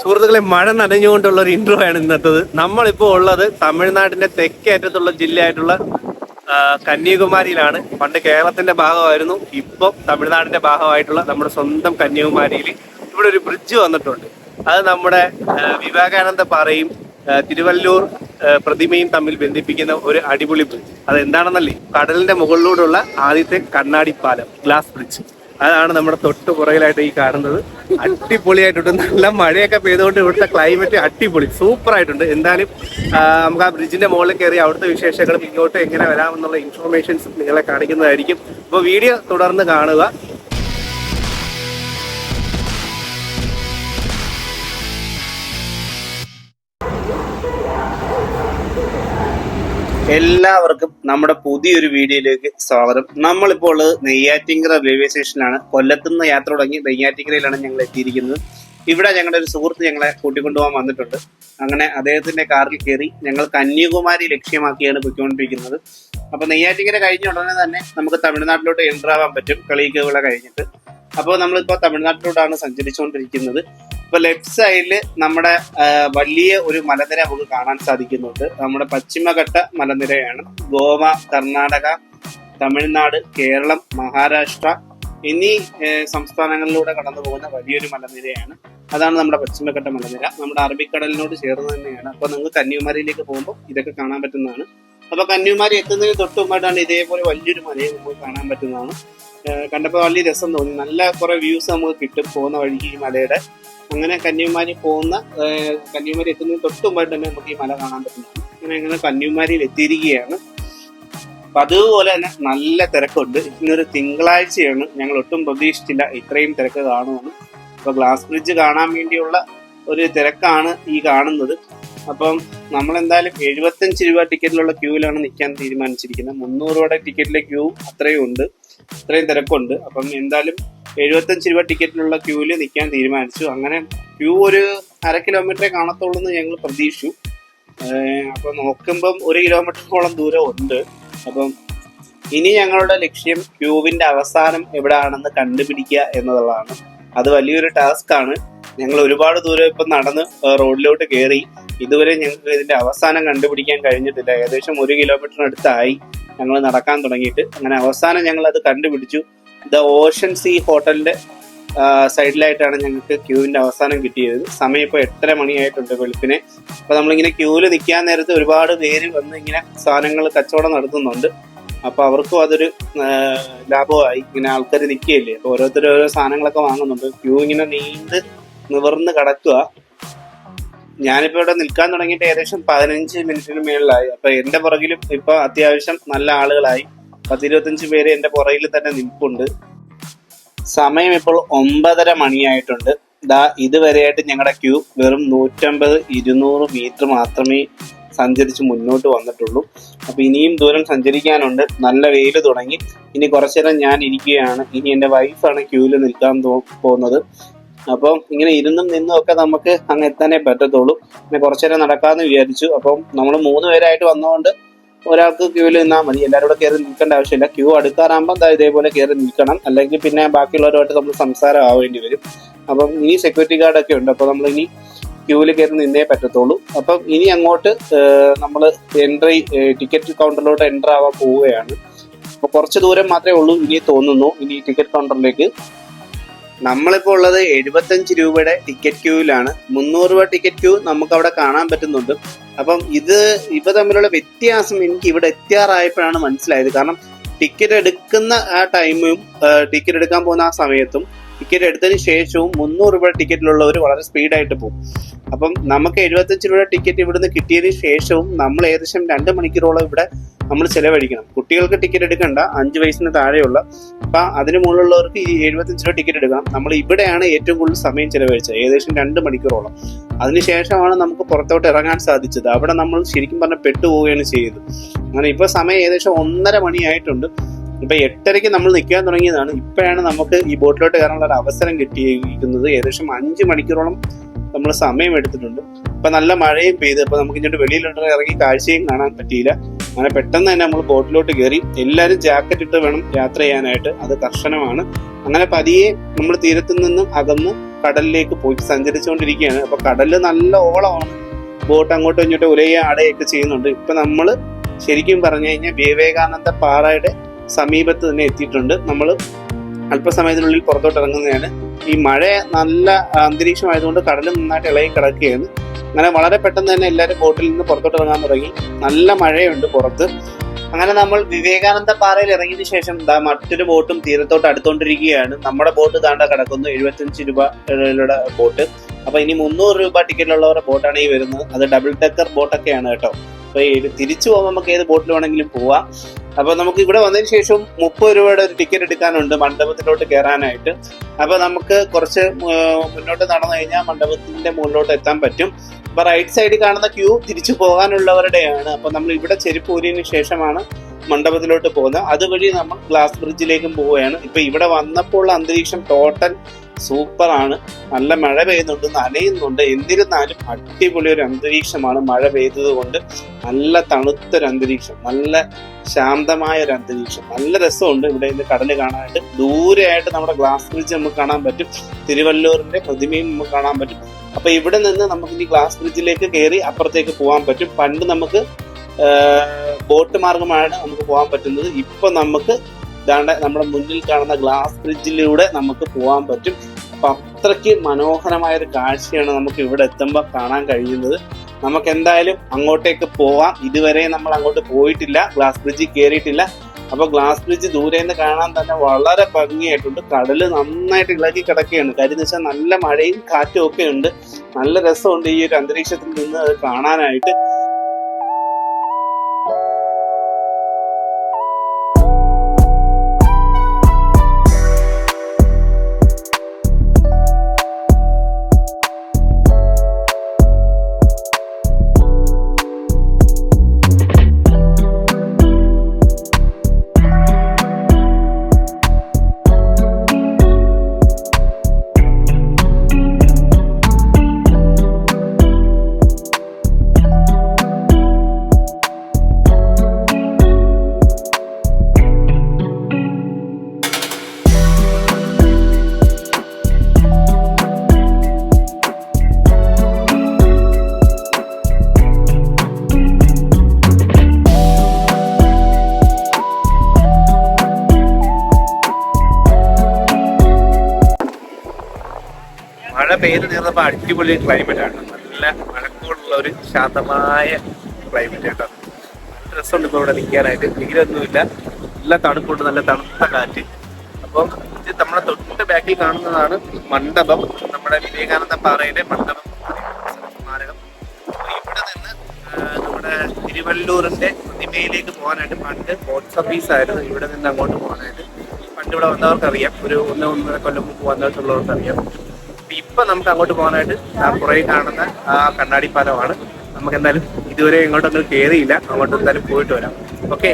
സുഹൃത്തുക്കളെ, മഴ നനഞ്ഞുകൊണ്ടുള്ള ഒരു ഇൻട്രോ ആണ് ഇന്നത്തത്. നമ്മളിപ്പോൾ ഉള്ളത് തമിഴ്നാടിന്റെ തെക്കേ അറ്റത്തുള്ള ജില്ലയായിട്ടുള്ള കന്യാകുമാരിയിലാണ്. പണ്ട് കേരളത്തിന്റെ ഭാഗമായിരുന്നു, ഇപ്പം തമിഴ്നാടിന്റെ ഭാഗമായിട്ടുള്ള നമ്മുടെ സ്വന്തം കന്യാകുമാരിയിൽ ഇവിടെ ഒരു ബ്രിഡ്ജ് വന്നിട്ടുണ്ട്. അത് നമ്മുടെ വിവേകാനന്ദ പാറയും തിരുവല്ലൂർ പ്രതിമയും തമ്മിൽ ബന്ധിപ്പിക്കുന്ന ഒരു അടിപൊളി ബ്രിഡ്ജ്. അത് എന്താണെന്നല്ലേ, കടലിന്റെ മുകളിലൂടെയുള്ള ആദ്യത്തെ കണ്ണാടി പാലം, ഗ്ലാസ് ബ്രിഡ്ജ്. അതാണ് നമ്മുടെ തൊട്ട് പുറകിലായിട്ട് ഈ കാണുന്നത്. അടിപൊളിയായിട്ടുണ്ട്. നല്ല മഴയൊക്കെ പെയ്തുകൊണ്ട് ഇവിടുത്തെ ക്ലൈമറ്റ് അടിപൊളി സൂപ്പർ ആയിട്ടുണ്ട്. എന്തായാലും നമുക്ക് ആ ബ്രിഡ്ജിന്റെ മുകളിൽ കയറി അവിടുത്തെ വിശേഷങ്ങളും ഇങ്ങോട്ട് എങ്ങനെ വരാമെന്നുള്ള ഇൻഫോർമേഷൻസ് നിങ്ങളെ കാണിക്കുന്നതായിരിക്കും. അപ്പോൾ വീഡിയോ തുടർന്ന് കാണുക. എല്ലാവർക്കും നമ്മുടെ പുതിയൊരു വീഡിയോയിലേക്ക് സ്വാഗതം. നമ്മളിപ്പോൾ ഉള്ളത് നെയ്യാറ്റിൻകര റെയിൽവേ സ്റ്റേഷനിലാണ്. കൊല്ലത്തുനിന്ന് യാത്ര തുടങ്ങി നെയ്യാറ്റിൻകരയിലാണ് ഞങ്ങൾ എത്തിയിരിക്കുന്നത്. ഇവിടെ ഞങ്ങളുടെ ഒരു സുഹൃത്ത് ഞങ്ങളെ കൂട്ടിക്കൊണ്ടുപോകാൻ വന്നിട്ടുണ്ട്. അങ്ങനെ അദ്ദേഹത്തിന്റെ കാറിൽ കയറി ഞങ്ങൾ കന്യാകുമാരി ലക്ഷ്യമാക്കിയാണ് പോയിക്കൊണ്ടിരിക്കുന്നത്. അപ്പൊ നെയ്യാറ്റിൻകര കഴിഞ്ഞ ഉടനെ തന്നെ നമുക്ക് തമിഴ്നാട്ടിലോട്ട് എൻ്റർ ആവാൻ പറ്റും, കളിക്കുകള കഴിഞ്ഞിട്ട്. അപ്പോൾ നമ്മളിപ്പോൾ തമിഴ്നാട്ടിലോട്ടാണ് സഞ്ചരിച്ചുകൊണ്ടിരിക്കുന്നത്. ഇപ്പൊ ലെഫ്റ്റ് സൈഡില് നമ്മുടെ വലിയ ഒരു മലനിര നമുക്ക് കാണാൻ സാധിക്കുന്നുണ്ട്. നമ്മുടെ പശ്ചിമഘട്ട മലനിരയാണ്. ഗോവ, കർണാടക, തമിഴ്നാട്, കേരളം, മഹാരാഷ്ട്ര എന്നീ സംസ്ഥാനങ്ങളിലൂടെ കടന്നു പോകുന്ന വലിയൊരു മലനിരയാണ്. അതാണ് നമ്മുടെ പശ്ചിമഘട്ട മലനിര. നമ്മുടെ അറബിക്കടലിനോട് ചേർന്ന് തന്നെയാണ്. അപ്പൊ നിങ്ങൾക്ക് കന്യാകുമാരിയിലേക്ക് പോകുമ്പോൾ ഇതൊക്കെ കാണാൻ പറ്റുന്നതാണ്. അപ്പൊ കന്യാകുമാരി എത്തുന്നതിന് തൊട്ട് മുമ്പായിട്ടാണ് ഇതേപോലെ വലിയൊരു മലയെ നമുക്ക് കാണാൻ പറ്റുന്നതാണ്. കണ്ടപ്പോൾ വലിയ രസം തോന്നി. നല്ല കുറെ വ്യൂസ് നമുക്ക് കിട്ടും പോകുന്ന വഴിക്ക് ഈ മലയുടെ. അങ്ങനെ കന്യാകുമാരി എത്തുന്നതിന് തൊട്ട് മുമ്പായിട്ട് തന്നെ നമുക്ക് ഈ മല കാണാൻ പറ്റുന്നതാണ്. അങ്ങനെ കന്യാകുമാരിയിൽ എത്തിയിരിക്കുകയാണ്. അപ്പൊ അതുപോലെ തന്നെ നല്ല തിരക്കുണ്ട്. ഇന്നൊരു തിങ്കളാഴ്ചയാണ്. ഞങ്ങൾ ഒട്ടും പ്രതീക്ഷിച്ചില്ല ഇത്രയും തിരക്ക് കാണുമെന്ന്. അപ്പൊ ഗ്ലാസ് ബ്രിഡ്ജ് കാണാൻ വേണ്ടിയുള്ള ഒരു തിരക്കാണ് ഈ കാണുന്നത്. അപ്പം നമ്മളെന്തായാലും 75 രൂപ ടിക്കറ്റിലുള്ള ക്യൂവിലാണ് നിൽക്കാൻ തീരുമാനിച്ചിരിക്കുന്നത്. 300 രൂപയുടെ ടിക്കറ്റിലെ ക്യൂ അത്രയും ഉണ്ട്, അത്രയും തിരക്കുണ്ട്. അപ്പം എന്തായാലും 75 രൂപ ടിക്കറ്റിലുള്ള ക്യൂവിൽ നിൽക്കാൻ തീരുമാനിച്ചു. അങ്ങനെ ക്യൂ ഒരു 1/2 കിലോമീറ്ററേ കാണത്തുള്ളൂ എന്ന് ഞങ്ങൾ പ്രതീക്ഷിച്ചു. അപ്പൊ നോക്കുമ്പം 1 കിലോമീറ്ററോളം ദൂരം ഉണ്ട്. അപ്പം ഇനി ഞങ്ങളുടെ ലക്ഷ്യം ക്യൂവിന്റെ അവസാനം എവിടെയാണെന്ന് കണ്ടുപിടിക്കുക എന്നുള്ളതാണ്. അത് വലിയൊരു ടാസ്ക് ആണ്. ഞങ്ങൾ ഒരുപാട് ദൂരം ഇപ്പം നടന്ന് റോഡിലോട്ട് കയറി. ഇതുവരെ ഞങ്ങൾക്ക് ഇതിന്റെ അവസാനം കണ്ടുപിടിക്കാൻ കഴിഞ്ഞിട്ടില്ല. ഏകദേശം 1 കിലോമീറ്ററിനടുത്തായി ഞങ്ങൾ നടക്കാൻ തുടങ്ങിയിട്ട്. അങ്ങനെ അവസാനം ഞങ്ങൾ അത് കണ്ടുപിടിച്ചു. ദ ഓഷൻ സീ ഹോട്ടലിന്റെ സൈഡിലായിട്ടാണ് ഞങ്ങൾക്ക് ക്യൂവിന്റെ അവസാനം കിട്ടിയത്. സമയം ഇപ്പോൾ 8:30 മണിയായിട്ടുണ്ട് വെളുപ്പിനെ. അപ്പൊ നമ്മളിങ്ങനെ ക്യൂവിൽ നിൽക്കാൻ നേരത്ത് ഒരുപാട് പേര് വന്ന് ഇങ്ങനെ സാധനങ്ങൾ കച്ചവടം നടത്തുന്നുണ്ട്. അപ്പൊ അവർക്കും അതൊരു ലാഭമായി. ഇങ്ങനെ ആൾക്കാർ നിൽക്കുകയല്ലേ, അപ്പൊ ഓരോരുത്തരും ഓരോ സാധനങ്ങളൊക്കെ വാങ്ങുന്നുണ്ട്. ക്യൂ ഇങ്ങനെ നീണ്ട് നിവർന്ന് കിടക്കുക. ഞാനിപ്പോ ഇവിടെ നിൽക്കാൻ തുടങ്ങിയിട്ട് ഏകദേശം 15 മിനിറ്റിന് മേളിലായി. അപ്പൊ എന്റെ പുറകിലും ഇപ്പൊ അത്യാവശ്യം നല്ല ആളുകളായി. 10-25 പേര് എന്റെ പുറകിൽ തന്നെ നിൽപ്പുണ്ട്. സമയം ഇപ്പോൾ 9:30 മണിയായിട്ടുണ്ട്. ഇതുവരെയായിട്ട് ഞങ്ങളുടെ ക്യൂ വെറും 150-200 മീറ്റർ മാത്രമേ സഞ്ചരിച്ച് മുന്നോട്ട് വന്നിട്ടുള്ളൂ. അപ്പൊ ഇനിയും ദൂരം സഞ്ചരിക്കാനുണ്ട്. നല്ല വെയിൽ തുടങ്ങി. ഇനി കുറച്ചു നേരം ഞാൻ ഇരിക്കുകയാണ്. ഇനി എന്റെ വൈഫാണ് ക്യൂവിൽ നിൽക്കാൻ പോകുന്നത്. അപ്പം ഇങ്ങനെ ഇരുന്നും നിന്നും ഒക്കെ നമുക്ക് അങ്ങ് എത്താനേ പറ്റത്തുള്ളൂ. പിന്നെ കുറച്ചു നേരം നടക്കാമെന്ന് വിചാരിച്ചു. അപ്പം നമ്മൾ 3 പേരായിട്ട് വന്നതുകൊണ്ട് ഒരാൾക്ക് ക്യൂവിൽ നിന്നാൽ മതി. എല്ലാവരും കൂടെ കയറി നിൽക്കേണ്ട ആവശ്യമില്ല. ക്യൂ അടുക്കാറാകുമ്പോൾ ഇതേപോലെ കയറി നിൽക്കണം. അല്ലെങ്കിൽ പിന്നെ ബാക്കിയുള്ളവരുമായിട്ട് നമ്മൾ സംസാരം ആവേണ്ടി വരും. അപ്പം ഇനി സെക്യൂരിറ്റി ഗാർഡൊക്കെ ഉണ്ട്. അപ്പോൾ നമ്മൾ ഇനി ക്യൂവിൽ കയറി നിന്നേ പറ്റത്തുള്ളൂ. അപ്പം ഇനി അങ്ങോട്ട് നമ്മൾ ടിക്കറ്റ് കൗണ്ടറിലോട്ട് എൻ്റർ ആവാൻ പോവുകയാണ്. അപ്പോൾ കുറച്ച് ദൂരം മാത്രമേ ഉള്ളൂ ഇനി തോന്നുന്നു, ഇനി ടിക്കറ്റ് കൗണ്ടറിലേക്ക്. നമ്മളിപ്പോൾ ഉള്ളത് 75 രൂപയുടെ ടിക്കറ്റ് ക്യൂവിലാണ്. 300 രൂപ ടിക്കറ്റ് ക്യൂ നമുക്ക് അവിടെ കാണാൻ പറ്റുന്നുണ്ട്. അപ്പം ഇവ തമ്മിലുള്ള വ്യത്യാസം എനിക്ക് ഇവിടെ എത്തിയാറായപ്പോഴാണ് മനസ്സിലായത്. കാരണം ടിക്കറ്റ് എടുക്കുന്ന ആ ടൈമും ടിക്കറ്റ് എടുക്കാൻ പോകുന്ന ആ സമയത്തും ടിക്കറ്റ് എടുത്തതിന് ശേഷവും 300 രൂപ ടിക്കറ്റിലുള്ളവർ വളരെ സ്പീഡായിട്ട് പോകും. അപ്പം നമുക്ക് 75 രൂപ ടിക്കറ്റ് ഇവിടുന്ന് കിട്ടിയതിന് ശേഷവും നമ്മൾ ഏകദേശം 2 മണിക്കൂറോളം ഇവിടെ നമ്മൾ ചെലവഴിക്കണം. കുട്ടികൾക്ക് ടിക്കറ്റ് എടുക്കണ്ട, 5 വയസ്സിന് താഴെയുള്ള. അപ്പൊ അതിന് മുകളിലുള്ളവർക്ക് ഈ 75 രൂപ ടിക്കറ്റ് എടുക്കണം. നമ്മൾ ഇവിടെയാണ് ഏറ്റവും കൂടുതൽ സമയം ചെലവഴിച്ചത്, ഏകദേശം 2 മണിക്കൂറോളം. അതിനുശേഷമാണ് നമുക്ക് പുറത്തോട്ട് ഇറങ്ങാൻ സാധിച്ചത്. അവിടെ നമ്മൾ ശരിക്കും പറഞ്ഞാൽ പെട്ടുപോവുകയാണ് ചെയ്തത്. അങ്ങനെ ഇപ്പൊ സമയം ഏകദേശം 1:30 മണിയായിട്ടുണ്ട്. ഇപ്പൊ 8:30 നമ്മൾ നിൽക്കാൻ തുടങ്ങിയതാണ്. ഇപ്പോഴാണ് നമുക്ക് ഈ ബോട്ടിലോട്ട് കയറാനുള്ള ഒരു അവസരം കിട്ടിയിരിക്കുന്നത്. ഏകദേശം 5 മണിക്കൂറോളം നമ്മൾ സമയം എടുത്തിട്ടുണ്ട്. ഇപ്പൊ നല്ല മഴയും പെയ്ത്, അപ്പൊ നമുക്ക് ഇങ്ങോട്ട് വെളിയിലോട്ട് ഇറങ്ങി കാഴ്ചയും കാണാൻ പറ്റിയില്ല. അങ്ങനെ പെട്ടെന്ന് തന്നെ നമ്മൾ ബോട്ടിലോട്ട് കയറി. എല്ലാവരും ജാക്കറ്റ് ഇട്ട് വേണം യാത്ര ചെയ്യാനായിട്ട്, അത് കർശനമാണ്. അങ്ങനെ പതിയെ നമ്മൾ തീരത്തു നിന്നും അകന്ന് കടലിലേക്ക് പോയി സഞ്ചരിച്ചുകൊണ്ടിരിക്കുകയാണ്. അപ്പൊ കടലിൽ നല്ല ഓളമാണ്, ബോട്ട് അങ്ങോട്ടും ഇങ്ങോട്ടും ഉലയുക ആടുകയൊക്കെ ചെയ്യുന്നുണ്ട്. ഇപ്പൊ നമ്മൾ ശരിക്കും പറഞ്ഞു കഴിഞ്ഞാൽ വിവേകാനന്ദ പാറയുടെ സമീപത്ത് തന്നെ എത്തിയിട്ടുണ്ട്. നമ്മൾ അല്പസമയത്തിനുള്ളിൽ പുറത്തോട്ട് ഇറങ്ങുന്നതാണ്. ഈ മഴ നല്ല അന്തരീക്ഷമായതുകൊണ്ട് കടൽ നന്നായിട്ട് ഇളകി കിടക്കുകയാണ്. അങ്ങനെ വളരെ പെട്ടെന്ന് തന്നെ എല്ലാവരും ബോട്ടിൽ നിന്ന് പുറത്തോട്ട് ഇറങ്ങാൻ തുടങ്ങി. നല്ല മഴയുണ്ട് പുറത്ത്. അങ്ങനെ നമ്മൾ വിവേകാനന്ദ പാറയിൽ ഇറങ്ങിയതിനു ശേഷം മറ്റൊരു ബോട്ടും തീരത്തോട്ട് അടുത്തോണ്ടിരിക്കുകയാണ്. നമ്മുടെ ബോട്ട് താണ്ട കിടക്കുന്നു, 75 രൂപയുടെ ബോട്ട്. അപ്പൊ ഇനി 300 രൂപ ടിക്കറ്റിലുള്ളവരുടെ ബോട്ടാണ് ഈ വരുന്നത്. അത് ഡബിൾ ഡെക്കർ ബോട്ടൊക്കെയാണ് കേട്ടോ. അപ്പൊ തിരിച്ചു പോകുമ്പോൾ നമുക്ക് ഏത് ബോട്ടിൽ വേണമെങ്കിലും പോവാം. അപ്പൊ നമുക്ക് ഇവിടെ വന്നതിന് ശേഷം 30 രൂപയുടെ ഒരു ടിക്കറ്റ് എടുക്കാനുണ്ട് മണ്ഡപത്തിലോട്ട് കയറാനായിട്ട്. അപ്പൊ നമുക്ക് കുറച്ച് മുന്നോട്ട് നടന്നു കഴിഞ്ഞാൽ മണ്ഡപത്തിന്റെ മുകളിലോട്ട് എത്താൻ പറ്റും. അപ്പൊ റൈറ്റ് സൈഡിൽ കാണുന്ന ക്യൂ തിരിച്ചു പോകാനുള്ളവരുടെയാണ്. അപ്പൊ നമ്മൾ ഇവിടെ ചെരുപ്പ് ഊരിയതിനു ശേഷമാണ് മണ്ഡപത്തിലോട്ട് പോകുന്നത്. അതുവഴി നമ്മൾ ഗ്ലാസ് ബ്രിഡ്ജിലേക്കും പോവുകയാണ്. ഇപ്പൊ ഇവിടെ വന്നപ്പോൾ അന്തരീക്ഷം ടോട്ടൽ സൂപ്പറാണ്. നല്ല മഴ പെയ്യുന്നുണ്ട്, നനയുന്നുണ്ട്. എന്നിരുന്നാലും അടിപൊളി ഒരു അന്തരീക്ഷമാണ്. മഴ പെയ്തത് കൊണ്ട് നല്ല തണുത്തൊരു അന്തരീക്ഷം, നല്ല ശാന്തമായ ഒരു അന്തരീക്ഷം, നല്ല രസമുണ്ട് ഇവിടെ നിന്ന് കടല് കാണാനായിട്ട്. ദൂരെയായിട്ട് നമ്മുടെ ഗ്ലാസ് ബ്രിഡ്ജ് നമുക്ക് കാണാൻ പറ്റും, തിരുവല്ലൂരിന്റെ പ്രതിമയും നമുക്ക് കാണാൻ പറ്റും. അപ്പൊ ഇവിടെ നിന്ന് നമുക്ക് ഇനി ഗ്ലാസ് ബ്രിഡ്ജിലേക്ക് കയറി അപ്പുറത്തേക്ക് പോകാൻ പറ്റും. പണ്ട് നമുക്ക് ബോട്ട് മാർഗമാണ് നമുക്ക് പോകാൻ പറ്റുന്നത്. ഇപ്പൊ നമുക്ക് നമ്മുടെ മുന്നിൽ കാണുന്ന ഗ്ലാസ് ബ്രിഡ്ജിലൂടെ നമുക്ക് പോകാൻ പറ്റും. അപ്പൊ അത്രയ്ക്ക് മനോഹരമായ ഒരു കാഴ്ചയാണ് നമുക്ക് ഇവിടെ എത്തുമ്പോൾ കാണാൻ കഴിയുന്നത്. നമുക്ക് എന്തായാലും അങ്ങോട്ടേക്ക് പോവാം. ഇതുവരെ നമ്മൾ അങ്ങോട്ട് പോയിട്ടില്ല, ഗ്ലാസ് ബ്രിഡ്ജിൽ കയറിയിട്ടില്ല. അപ്പൊ ഗ്ലാസ് ബ്രിഡ്ജ് ദൂരെ നിന്ന് കാണാൻ തന്നെ വളരെ ഭംഗിയായിട്ടുണ്ട്. കടല് നന്നായിട്ട് ഇളകി കിടക്കുകയാണ്. കാര്യം എന്ന് വെച്ചാൽ നല്ല മഴയും കാറ്റും ഒക്കെ ഉണ്ട്. നല്ല രസമുണ്ട് ഈ ഒരു അന്തരീക്ഷത്തിൽ നിന്ന് അത് കാണാനായിട്ട്. മഴ പെയ്ത് തീർന്നപ്പോൾ അടിപൊളി ക്ലൈമറ്റ് ആണ്. നല്ല മഴക്കോടുള്ള ഒരു ശാന്തമായ ക്ലൈമറ്റ് കേട്ടോ. നല്ല രസമുണ്ട് ഇപ്പോൾ ഇവിടെ നിൽക്കാനായിട്ട്. നീരൊന്നുമില്ല, നല്ല തണുപ്പുണ്ട്, നല്ല തണുത്ത കാറ്റ്. അപ്പം ഇത് നമ്മുടെ തൊട്ട് ബാക്കിൽ കാണുന്നതാണ് മണ്ഡപം, നമ്മുടെ വിവേകാനന്ദ പാറയുടെ മണ്ഡപം സ്മാരകം. ഇവിടെ നിന്ന് നമ്മുടെ തിരുവല്ലൂരിന്റെ പ്രതിമയിലേക്ക് പോകാനായിട്ട് പണ്ട് ബോട്ട് സർവീസ് ആയിരുന്നു. ഇവിടെ നിന്ന് അങ്ങോട്ട് പോകാനായിട്ട് പണ്ട് ഇവിടെ വന്നവർക്കറിയാം, ഒരു 1-1.5 കൊല്ലം മുമ്പ് വന്നിട്ടുള്ളവർക്കറിയാം. ഇപ്പൊ നമുക്ക് അങ്ങോട്ട് പോകാനായിട്ട് ആ പുറകെ കാണുന്ന ആ കണ്ണാടി പാലമാണ്. നമുക്ക് എന്തായാലും ഇതുവരെ ഇങ്ങോട്ടൊന്നും കയറിയില്ല, അങ്ങോട്ട് എന്തായാലും പോയിട്ട് വരാം. ഓക്കെ.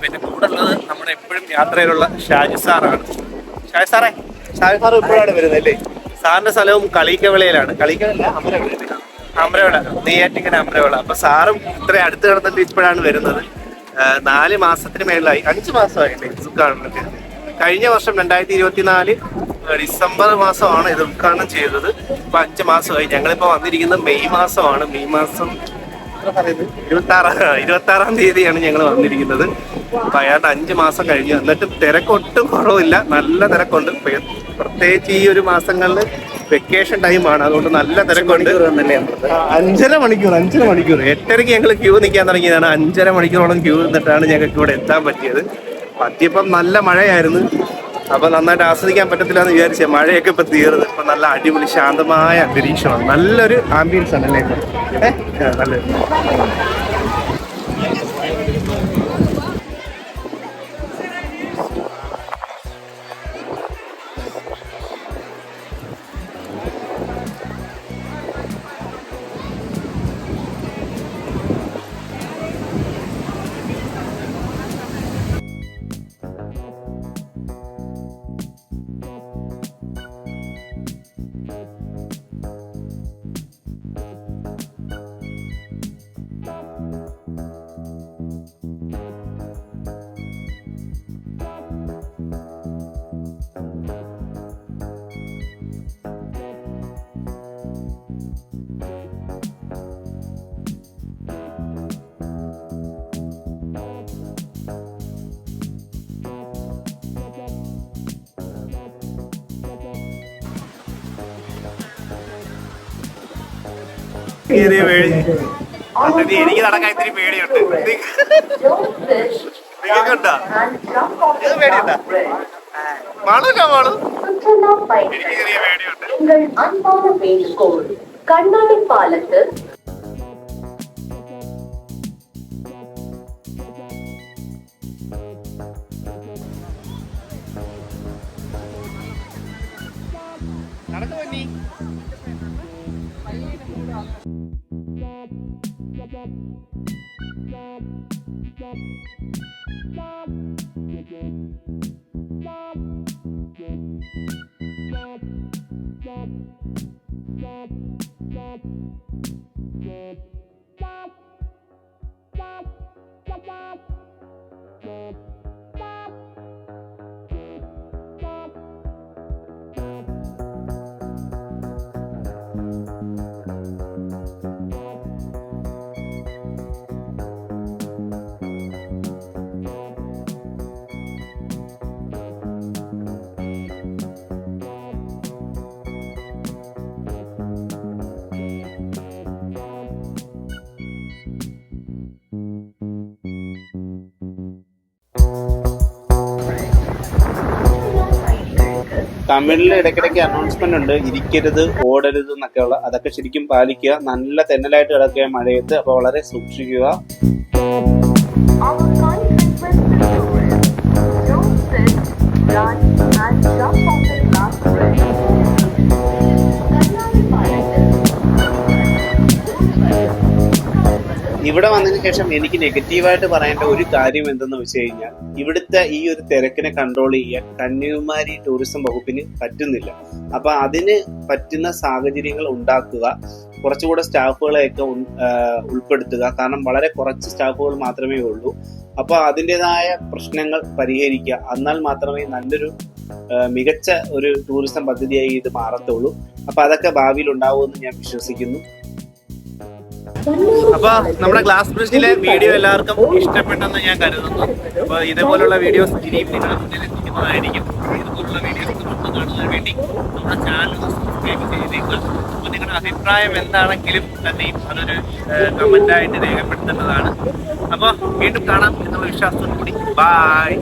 പിന്നെ കൂടെ ഉള്ളത് നമ്മുടെ എപ്പോഴും യാത്രയിലുള്ള ഷാജി സാറാണ്. ഷാജി സാറേ, ഷാജി സാർ ഇപ്പോഴാണ് വരുന്നത് അല്ലേ? സാറിന്റെ സ്ഥലവും കളിക്കവിളയിലാണ്. കളിക്കവിള അമരവിള, നെയ്യാറ്റിങ്കര അമരവിള. അപ്പൊ സാറും ഇത്ര അടുത്ത് കിടന്നിട്ട് ഇപ്പോഴാണ് വരുന്നത്. 4 മാസത്തിന് മേളിലായി, 5 മാസമായില്ലേ കാണുന്നത്. കഴിഞ്ഞ വർഷം 2024 ഡിസംബർ മാസമാണ് ഇത് ഉദ്ഘാടനം ചെയ്തത്. ഇപ്പൊ 5 മാസമായി. ഞങ്ങളിപ്പോ വന്നിരിക്കുന്നത് മെയ് മാസമാണ്. മെയ് മാസം 26-ാം തീയതിയാണ് ഞങ്ങൾ വന്നിരിക്കുന്നത്. അപ്പൊ അയാളുടെ 5 മാസം കഴിഞ്ഞു. എന്നിട്ട് തിരക്കൊട്ടും കുറവില്ല, നല്ല തിരക്കുണ്ട്. പ്രത്യേകിച്ച് ഈ ഒരു മാസങ്ങളിൽ വെക്കേഷൻ ടൈമാണ്, അതുകൊണ്ട് നല്ല തിരക്കുണ്ട്. 5.5 മണിക്കൂർ 8:30 ഞങ്ങൾ ക്യൂ നിൽക്കാൻ തുടങ്ങിയതാണ്. 5.5 മണിക്കൂറോളം ക്യൂ നിന്നിട്ടാണ് ഞങ്ങൾക്ക് ഇവിടെ എത്താൻ പറ്റിയത്. പറ്റിയപ്പം നല്ല മഴയായിരുന്നു. അപ്പൊ നന്നായിട്ട് ആസ്വദിക്കാൻ പറ്റത്തില്ല എന്ന് വിചാരിച്ചേ. മഴയൊക്കെ ഇപ്പൊ തീർന്ന് ഇപ്പൊ നല്ല അടിപൊളി ശാന്തമായ അന്തരീക്ഷമാണ്. നല്ലൊരു ആംബിയൻസ് ആണ് അല്ലേ? നല്ലൊരു എനിക്ക് നടക്കാൻ ഇത്തിരി പേടിയുണ്ട്. നിങ്ങൾക്കുണ്ടോ? ഇത് പേടിയുണ്ടോ? മാളൂല്ല മാളു. എനിക്ക് ചെറിയ പേടിയുണ്ട്. കണ്ണാടി പാലത്ത് നടന്നു പറ്റി. തമിഴിൽ ഇടയ്ക്കിടയ്ക്ക് അനൗൺസ്മെന്റ് ഉണ്ട്, ഇരിക്കരുത്, ഓടരുത് എന്നൊക്കെയുള്ള. അതൊക്കെ ശരിക്കും പാലിക്കുക. നല്ല തെന്നലായിട്ട് കിടക്കുക മഴയത്ത്, അപ്പോൾ വളരെ സൂക്ഷിക്കുക. ഇവിടെ വന്നതിന് ശേഷം എനിക്ക് നെഗറ്റീവായിട്ട് പറയേണ്ട ഒരു കാര്യം എന്തെന്ന് വെച്ച് കഴിഞ്ഞാൽ, ഇവിടുത്തെ ഈ ഒരു തിരക്കിനെ കൺട്രോൾ ചെയ്യാൻ കന്യാകുമാരി ടൂറിസം വകുപ്പിന് പറ്റുന്നില്ല. അപ്പൊ അതിന് പറ്റുന്ന സാഹചര്യങ്ങൾ ഉണ്ടാക്കുക, കുറച്ചുകൂടെ സ്റ്റാഫുകളെയൊക്കെ ഉൾപ്പെടുത്തുക. കാരണം വളരെ കുറച്ച് സ്റ്റാഫുകൾ മാത്രമേ ഉള്ളൂ. അപ്പൊ അതിൻ്റെതായ പ്രശ്നങ്ങൾ പരിഹരിക്കുക. എന്നാൽ മാത്രമേ നല്ലൊരു മികച്ച ഒരു ടൂറിസം പദ്ധതിയായി ഇത് മാറത്തുള്ളൂ. അപ്പൊ അതൊക്കെ ഭാവിയിൽ ഉണ്ടാവുമെന്ന് ഞാൻ വിശ്വസിക്കുന്നു. അപ്പൊ നമ്മുടെ ഗ്ലാസ് ബ്രിഡ്ജിലെ വീഡിയോ എല്ലാവർക്കും ഇഷ്ടപ്പെട്ടെന്ന് ഞാൻ കരുതുന്നു. അപ്പൊ ഇതേപോലുള്ള വീഡിയോസ് ഇനിയും നിങ്ങളുടെ മുന്നിൽ എത്തിക്കുന്നതായിരിക്കും. ഇതുപോലുള്ള വീഡിയോസ് കാണുന്നതിന് വേണ്ടി നമ്മുടെ ചാനൽ സബ്സ്ക്രൈബ് ചെയ്തേക്കുക. അപ്പൊ നിങ്ങളുടെ അഭിപ്രായം എന്താണെങ്കിലും തന്നെയും അതൊരു കമന്റായിട്ട് രേഖപ്പെടുത്തേണ്ടതാണ്. അപ്പൊ വീണ്ടും കാണാം എന്നുള്ള വിശ്വാസത്തോടു കൂടി ബൈ.